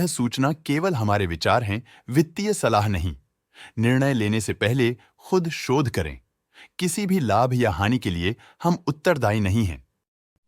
सूचना केवल हमारे विचार हैं, वित्तीय सलाह नहीं। निर्णय लेने से पहले खुद शोध करें। किसी भी लाभ या हानि के लिए हम उत्तरदायी नहीं हैं।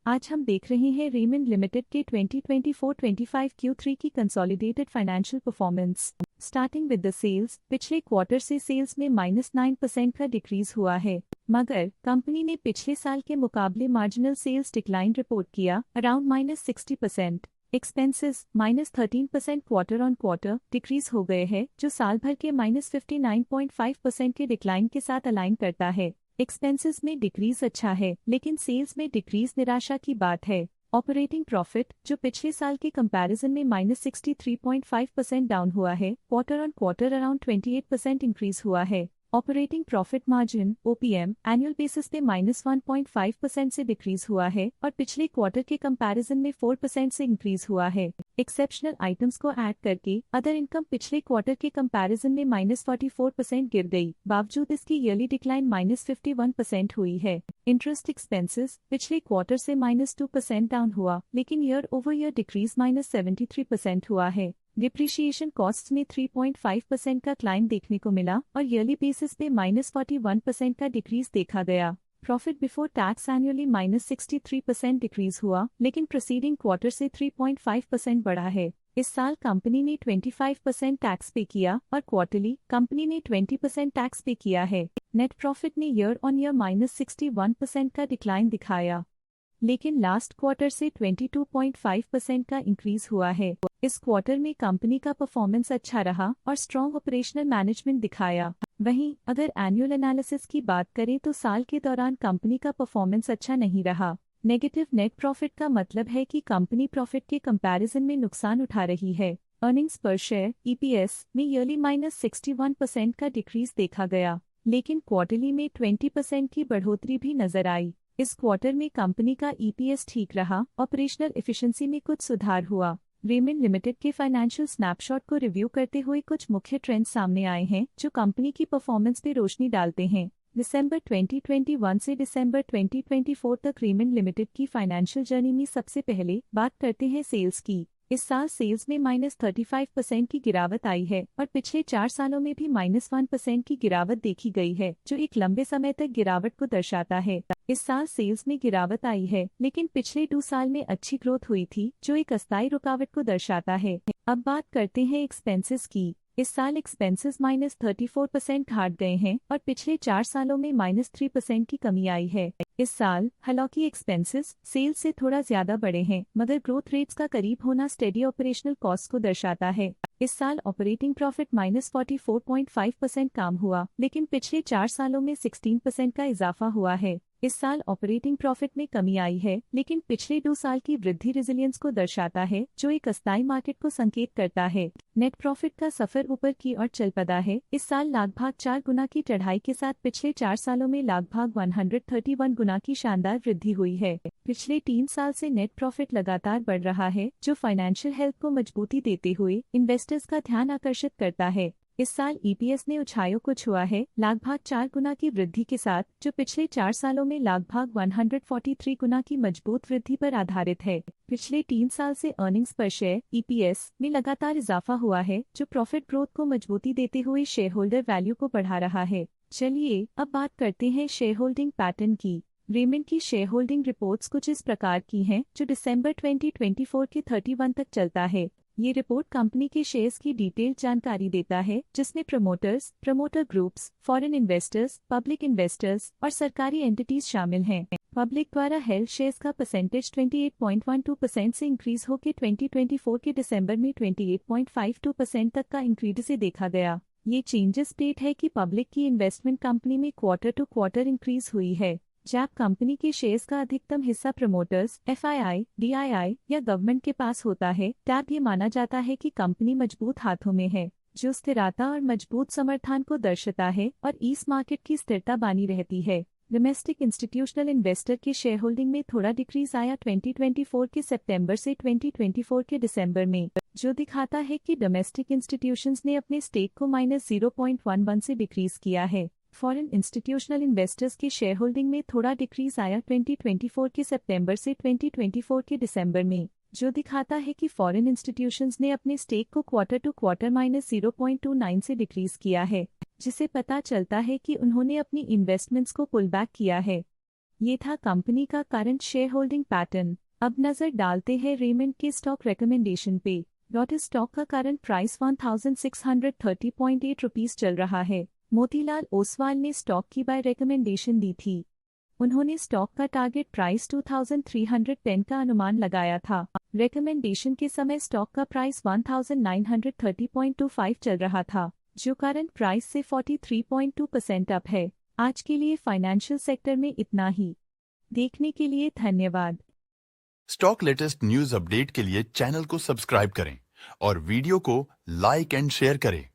आज हम देख रहे हैं रेमंड लिमिटेड के 2024-25 Q3 की consolidated financial performance. Starting with the sales, पिछले क्वार्टर से सेल्स में -9% का डिक्रीज हुआ है, मगर कंपनी ने पिछले साल के मुकाबले मार्जिनल सेल्स डिक्लाइन रिपोर्ट किया, around -60%। Expenses -13% quarter on quarter decrease हो गए हैं, जो साल भर के -59.5% के डिक्लाइन के साथ अलाइन करता है। एक्सपेंसेस में डिक्रीज अच्छा है, लेकिन सेल्स में डिक्रीज निराशा की बात है। ऑपरेटिंग प्रॉफिट, जो पिछले साल के कंपैरिजन में -63.5% डाउन हुआ है, quarter on quarter around 28% increase हुआ है। Operating profit margin (OPM) annual basis पे -1.5% से डिक्रीज हुआ है और पिछले क्वार्टर के कंपैरिजन में 4% से इंक्रीज हुआ है। एक्सेप्शनल आइटम्स को ऐड करके अदर इनकम पिछले क्वार्टर के कंपैरिजन में -44% गिर गई, बावजूद इसकी ईयरली डिक्लाइन -51% हुई है। इंटरेस्ट एक्सपेंसेस पिछले क्वार्टर से -2% डाउन हुआ, लेकिन ईयर ओवर ईयर डिक्रीज -73% हुआ है। डिप्रिशिएशन कॉस्ट्स में 3.5% का क्लाइम देखने को मिला और ईयरली बेसिस पे -41% का डिक्रीज देखा गया। Profit before tax annually -63% decrease हुआ, लेकिन प्रीसीडिंग क्वार्टर से 3.5% बढ़ा है। इस साल कंपनी ने 25% टैक्स पे किया और क्वार्टरली कंपनी ने 20% टैक्स पे किया है। नेट प्रॉफिट ने ईयर ऑन ईयर -61% का डिक्लाइन दिखाया, लेकिन लास्ट क्वार्टर से 22.5% का इंक्रीज हुआ है। इस क्वार्टर में कंपनी का परफॉर्मेंस अच्छा रहा और स्ट्रॉन्ग ऑपरेशनल मैनेजमेंट दिखाया। वहीं अगर एनुअल एनालिसिस की बात करें तो साल के दौरान कंपनी का परफॉर्मेंस अच्छा नहीं रहा। नेगेटिव नेट प्रॉफिट का मतलब है कि कंपनी प्रॉफिट के कंपैरिजन में नुकसान उठा रही है। अर्निंग्स पर शेयर (EPS) में ईयरली -61% का डिक्रीज देखा गया, लेकिन क्वार्टरली में 20% की बढ़ोतरी भी नजर आई। इस क्वार्टर में कंपनी का EPS ठीक रहा, ऑपरेशनल एफिशिएंसी में कुछ सुधार हुआ। रेमंड लिमिटेड के फाइनेंशियल स्नैपशॉट को रिव्यू करते हुए कुछ मुख्य ट्रेंड्स सामने आए हैं जो कंपनी की परफॉर्मेंस पे रोशनी डालते हैं। दिसंबर 2021 से दिसंबर 2024 तक रेमंड लिमिटेड की फाइनेंशियल जर्नी में सबसे पहले बात करते हैं सेल्स की। इस साल सेल्स में -35% की गिरावट आई है और पिछले 4 सालों में भी -1% की गिरावट देखी गई है, जो एक लंबे समय तक गिरावट को दर्शाता है। इस साल सेल्स में गिरावट आई है, लेकिन पिछले 2 साल में अच्छी ग्रोथ हुई थी, जो एक अस्थायी रुकावट को दर्शाता है। अब बात करते हैं एक्सपेंसेस की। इस साल एक्सपेंसेस -34% घट गए हैं और पिछले 4 सालों में -3% की कमी आई है। इस साल हालांकि एक्सपेंसेस सेल्स से थोड़ा ज्यादा बढ़े हैं, मगर ग्रोथ रेट्स का करीब होना स्टेडी ऑपरेशनल कॉस्ट को दर्शाता है। इस साल ऑपरेटिंग प्रॉफिट -44.5% कम हुआ, लेकिन पिछले 4 सालों में 16% का इजाफा हुआ है। इस साल ऑपरेटिंग प्रॉफिट में कमी आई है, लेकिन पिछले 2 साल की वृद्धि रेजिलियंस को दर्शाता है, जो एक अस्थायी मार्केट को संकेत करता है। नेट प्रॉफिट का सफर ऊपर की ओर चल पड़ा है। इस साल लगभग 4 गुना की चढ़ाई के साथ पिछले 4 सालों में लगभग 131 गुना की शानदार वृद्धि हुई है। पिछले 3 साल से नेट प्रॉफिट लगातार बढ़ रहा है, जो फाइनेंशियल हेल्थ को मजबूती देते हुए इन्वेस्टर्स का ध्यान आकर्षित करता है। इस साल EPS ने ऊंचाइयों को छुआ है, लगभग 4 गुना की वृद्धि के साथ, जो पिछले 4 सालों में लगभग 143 गुना की मजबूत वृद्धि पर आधारित है। पिछले 3 साल से अर्निंग्स पर शेयर (EPS) में लगातार इजाफा हुआ है, जो प्रॉफिट ग्रोथ को मजबूती देते हुए शेयर होल्डर वैल्यू को बढ़ा रहा है। चलिए अब बात करते हैं शेयर होल्डिंग पैटर्न की। रेमंड की शेयर होल्डिंग रिपोर्ट्स कुछ इस प्रकार की हैं, जो दिसंबर 2024 के 31 तक चलता है। ये रिपोर्ट कंपनी के शेयर्स की डिटेल्ड जानकारी देता है, जिसमें promoters, promoter groups, foreign investors, public investors और सरकारी एंटिटीज शामिल हैं। पब्लिक द्वारा हेल्ड शेयर्स का परसेंटेज 28.12% से इंक्रीज होकर 2024 के दिसंबर में 28.52% तक का इंक्रीज से देखा गया। ये चेंजेस स्टेट है कि पब्लिक की इन्वेस्टमेंट कंपनी में क्वार्टर टू क्वार्टर इंक्रीज हुई है। जब कंपनी के शेयर्स का अधिकतम हिस्सा प्रमोटर्स, FII, DII या गवर्नमेंट के पास होता है, तब ये माना जाता है कि कंपनी मजबूत हाथों में है, जो स्थिरता और मजबूत समर्थन को दर्शाता है और इस मार्केट की स्थिरता बनी रहती है। डोमेस्टिक इंस्टीट्यूशनल इन्वेस्टर के शेयर होल्डिंग में थोड़ा डिक्रीज आया 2024 के सितंबर से 2024 के दिसंबर में, जो दिखाता है कि डोमेस्टिक इंस्टीट्यूशंस ने अपने स्टेक को -0.11 से डिक्रीज किया है। फॉरेन इंस्टीट्यूशनल इन्वेस्टर्स के शेयर होल्डिंग में थोड़ा डिक्रीज आया 2024 के सितंबर से 2024 के दिसंबर में, जो दिखाता है कि फॉरेन इंस्टीट्यूशंस ने अपने स्टेक को क्वार्टर टू क्वार्टर -0.29 से डिक्रीज किया है, जिसे पता चलता है कि उन्होंने अपनी इन्वेस्टमेंट्स को पुल बैक किया है। ये था कंपनी का करंट शेयर होल्डिंग पैटर्न। अब नजर डालते हैं रेमंड के स्टॉक रिकमेंडेशन पे। लॉटस स्टॉक का करंट प्राइस 1630.8 रुपीस चल रहा है। मोतीलाल ओसवाल ने स्टॉक की बाय रिकमेंडेशन दी थी। उन्होंने स्टॉक का टारगेट प्राइस 2310 का अनुमान लगाया था। रिकमेंडेशन के समय स्टॉक का प्राइस 1930.25 चल रहा था, जो करंट प्राइस से 43.2% अप है। आज के लिए फाइनेंशियल सेक्टर में इतना ही। देखने के लिए धन्यवाद। स्टॉक लेटेस्ट न्यूज अपडेट के लिए चैनल को सब्सक्राइब करें और वीडियो को लाइक एंड शेयर करें।